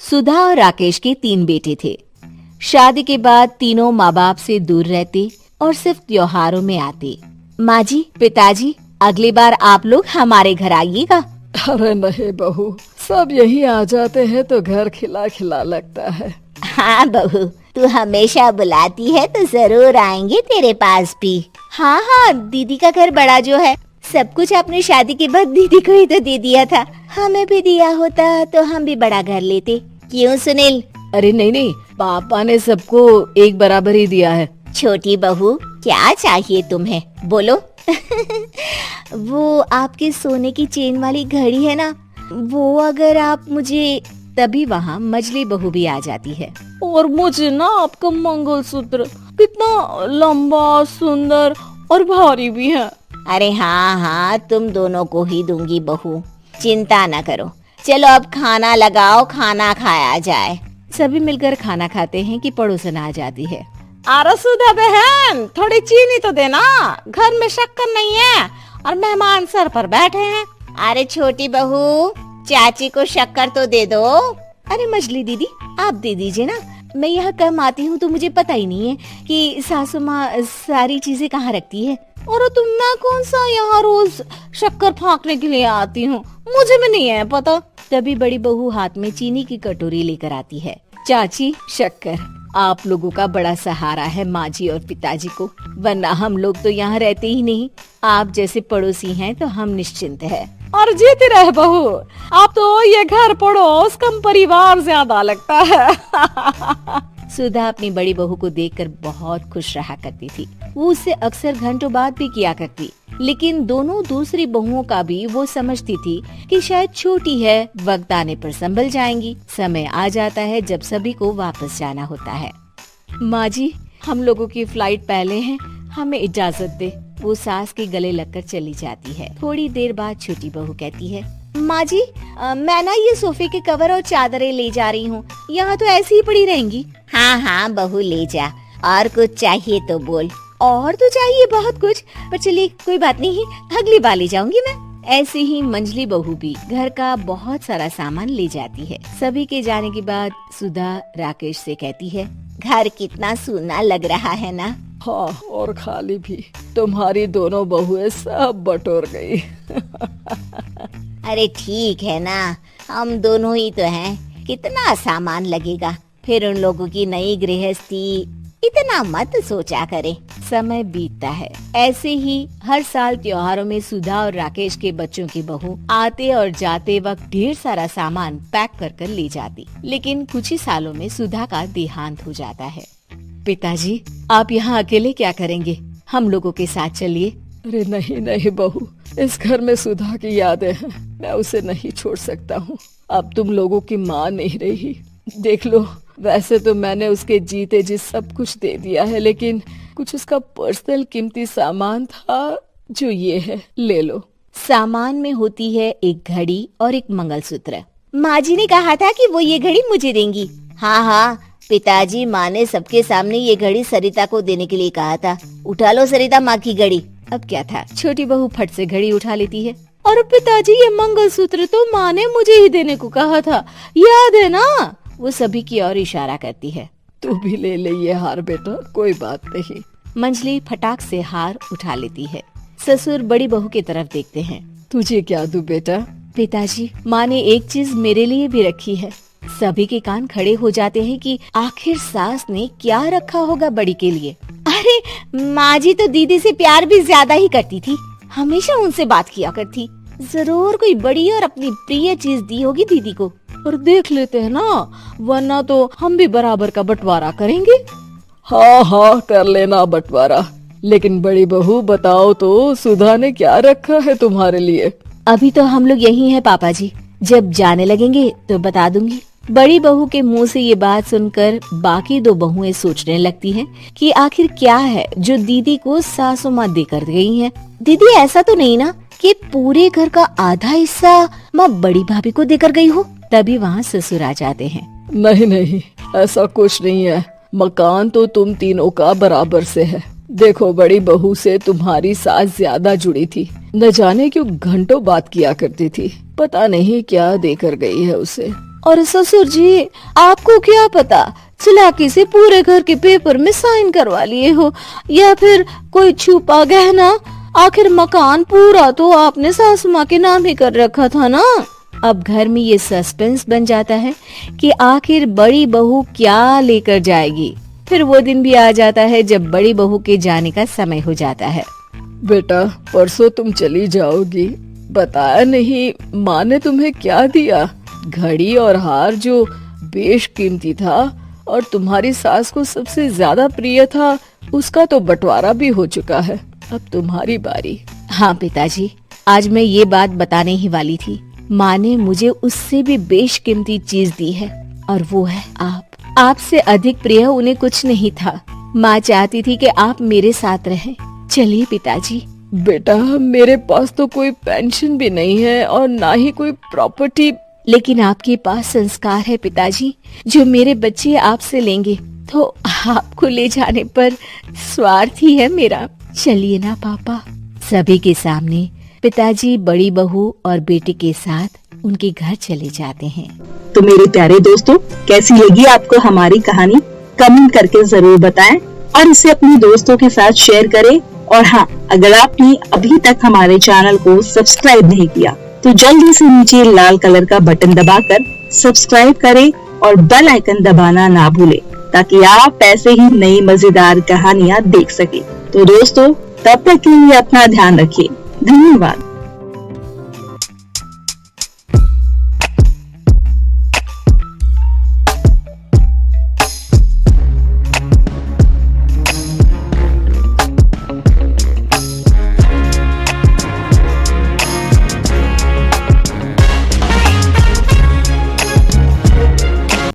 सुधा और राकेश के 3 बेटे थे। शादी के बाद तीनों माँ बाप से दूर रहते और सिर्फ त्योहारों में आते। माँ जी, पिताजी, अगली बार आप लोग हमारे घर आइएगा। अरे नहीं बहू, सब यही आ जाते हैं तो घर खिला खिला लगता है। हाँ बहू, तू हमेशा बुलाती है तो जरूर आएंगे तेरे पास भी। हाँ हाँ, दीदी का घर बड़ा जो है, सब कुछ आपने शादी के बाद दीदी को ही तो दे दिया था। हमें भी दिया होता तो हम भी बड़ा घर लेते। क्यों सुनील? अरे नहीं, पापा ने सबको एक बराबर ही दिया है। छोटी बहू, क्या चाहिए तुम्हें, बोलो। वो आपके सोने की चेन वाली घड़ी है ना, वो अगर आप मुझे, तभी वहाँ मजली बहू भी आ जाती है। और मुझे ना आपका मंगलसूत्र कितना लंबा, सुंदर और भारी भी है। अरे हाँ हाँ, तुम दोनों को ही दूंगी बहू, चिंता न करो। चलो अब खाना लगाओ, खाना खाया जाए। सभी मिलकर खाना खाते हैं कि पड़ोसन आ जाती है। अरे सुधा बहन, थोड़ी चीनी तो देना, घर में शक्कर नहीं है और मेहमान सर पर बैठे हैं। अरे छोटी बहू, चाची को शक्कर तो दे दो। अरे मजली दीदी, आप दे दीजिए ना, मैं यहाँ कम आती हूँ तो मुझे पता ही नहीं है कि सासू माँ सारी चीजें कहाँ रखती है। और तुम, मैं कौन सा यहाँ रोज शक्कर फाँकने के लिए आती हूँ, मुझे भी नहीं है पता। तभी बड़ी बहू हाथ में चीनी की कटोरी लेकर आती है। चाची, शक्कर आप लोगों का बड़ा सहारा है माँ जी और पिताजी को, वरना हम लोग तो यहाँ रहते ही नहीं। आप जैसे पड़ोसी हैं तो हम निश्चिंत हैं। और जीती रहे बहू, आप तो ये घर पड़ोस कम परिवार ज्यादा लगता है। सुधा अपनी बड़ी बहू को देखकर बहुत खुश रहा करती थी। वो उससे अक्सर घंटों बात भी किया करती, लेकिन दोनों दूसरी बहुओं का भी वो समझती थी कि शायद छोटी है, वक्त आने पर संभल जाएंगी। समय आ जाता है जब सभी को वापस जाना होता है। माँ जी, हम लोगों की फ्लाइट पहले है, हमें इजाजत दे। वो सास के गले लगकर चली जाती है। थोड़ी देर बाद छोटी बहू कहती है, माँ जी, मैं ना ये सोफे के कवर और चादरें ले जा रही हूँ, यहाँ तो ऐसी ही पड़ी रहेंगी। हाँ हाँ बहू, ले जा, और कुछ चाहिए तो बोल। और तो चाहिए बहुत कुछ, पर चलिए कोई बात नहीं, अगली बार ले जाऊंगी मैं। ऐसे ही मंजली बहू भी घर का बहुत सारा सामान ले जाती है। सभी के जाने के बाद सुधा राकेश से कहती है, घर कितना सूना लग रहा है ना। हाँ, और खाली भी। तुम्हारी दोनों बहुएं सब बटोर गई। अरे ठीक है ना, हम दोनों ही तो हैं, कितना सामान लगेगा। फिर उन लोगों की नई गृहस्थी, इतना मत सोचा करे। समय बीतता है। ऐसे ही हर साल त्योहारों में सुधा और राकेश के बच्चों की बहू आते और जाते वक्त ढेर सारा सामान पैक कर ले जाती। लेकिन कुछ ही सालों में सुधा का देहांत हो जाता है। पिताजी, आप यहाँ अकेले क्या करेंगे? हम लोगों के साथ चलिए। अरे नहीं बहू, इस घर में सुधा की यादें हैं, मैं उसे नहीं छोड़ सकता हूँ। अब तुम लोगों की माँ नहीं रही। देख लो, वैसे तो मैंने उसके जीते जी सब कुछ दे दिया है, लेकिन कुछ उसका पर्सनल कीमती सामान था जो ये है, ले लो। सामान में होती है एक घड़ी और एक मंगलसूत्र। माँ जी ने कहा था कि वो ये घड़ी मुझे देंगी। हाँ हाँ, पिताजी, माँ ने सबके सामने ये घड़ी सरिता को देने के लिए कहा था। उठा लो सरिता माँ की घड़ी। अब क्या था, छोटी बहू फट से घड़ी उठा लेती है। और पिताजी, ये मंगलसूत्र तो माँ ने मुझे ही देने को कहा था, याद है ना? वो सभी की ओर इशारा करती है। तू भी ले ले ये हार बेटा, कोई बात नहीं। मंजली फटाक से हार उठा लेती है। ससुर बड़ी बहू की तरफ देखते हैं। तुझे क्या दूं बेटा? पिताजी, माँ ने एक चीज मेरे लिए भी रखी है। सभी के कान खड़े हो जाते हैं कि आखिर सास ने क्या रखा होगा बड़ी के लिए। अरे माँ जी तो दीदी से प्यार भी ज्यादा ही करती थी, हमेशा उनसे बात किया करती। जरूर कोई बड़ी और अपनी प्रिय चीज दी होगी दीदी को। और देख लेते हैं ना, वरना तो हम भी बराबर का बंटवारा करेंगे। हाँ, कर लेना बंटवारा। लेकिन बड़ी बहू, बताओ तो सुधा ने क्या रखा है तुम्हारे लिए? अभी तो हम लोग यही हैं पापा जी, जब जाने लगेंगे तो बता दूंगी। बड़ी बहू के मुंह से ये बात सुनकर बाकी 2 बहुएं सोचने लगती हैं कि आखिर क्या है जो दीदी को सासू माँ देकर गई हैं। दीदी, ऐसा तो नहीं ना कि पूरे घर का आधा हिस्सा माँ बड़ी भाभी को देकर गई हो? तभी वहाँ ससुर आ जाते हैं। नहीं, ऐसा कुछ नहीं है। मकान तो तुम तीनों का बराबर से है। देखो, बड़ी बहू से तुम्हारी सास ज्यादा जुड़ी थी, न जाने क्यों घंटों बात किया करती थी। पता नहीं क्या देकर गई है उसे। और ससुर जी, आपको क्या पता, चालाकी से पूरे घर के पेपर में साइन करवा लिए हो, या फिर कोई छुपा गहना। आखिर मकान पूरा तो आपने सासू माँ के नाम ही कर रखा था ना। अब घर में ये सस्पेंस बन जाता है कि आखिर बड़ी बहू क्या लेकर जाएगी। फिर वो दिन भी आ जाता है जब बड़ी बहू के जाने का समय हो जाता है। बेटा, परसों तुम चली जाओगी, बताया नहीं माँ ने तुम्हें क्या दिया? घड़ी और हार जो बेशकीमती था और तुम्हारी सास को सबसे ज्यादा प्रिय था, उसका तो बंटवारा भी हो चुका है। अब तुम्हारी बारी। हाँ पिताजी, आज मैं ये बात बताने ही वाली थी। माँ ने मुझे उससे भी बेशकीमती चीज दी है, और वो है आप। आपसे अधिक प्रिय उन्हें कुछ नहीं था। माँ चाहती थी कि आप मेरे साथ रहें। चलिए पिताजी। बेटा, मेरे पास तो कोई पेंशन भी नहीं है और ना ही कोई प्रॉपर्टी। लेकिन आपके पास संस्कार है पिताजी, जो मेरे बच्चे आपसे लेंगे, तो आपको ले जाने पर स्वार्थ ही है मेरा। चलिए ना पापा। सभी के सामने पिताजी बड़ी बहू और बेटे के साथ उनके घर चले जाते हैं। तो मेरे प्यारे दोस्तों, कैसी लगी आपको हमारी कहानी? कमेंट करके जरूर बताएं और इसे अपने दोस्तों के साथ शेयर करें। और हाँ, अगर आपने अभी तक हमारे चैनल को सब्सक्राइब नहीं किया तो जल्दी से नीचे लाल कलर का बटन दबाकर सब्सक्राइब करें और बेल आइकन दबाना ना भूलें, ताकि आप ऐसे ही नई मजेदार कहानियाँ देख सके। तो दोस्तों, तब तक के लिए अपना ध्यान रखिए। धन्यवाद।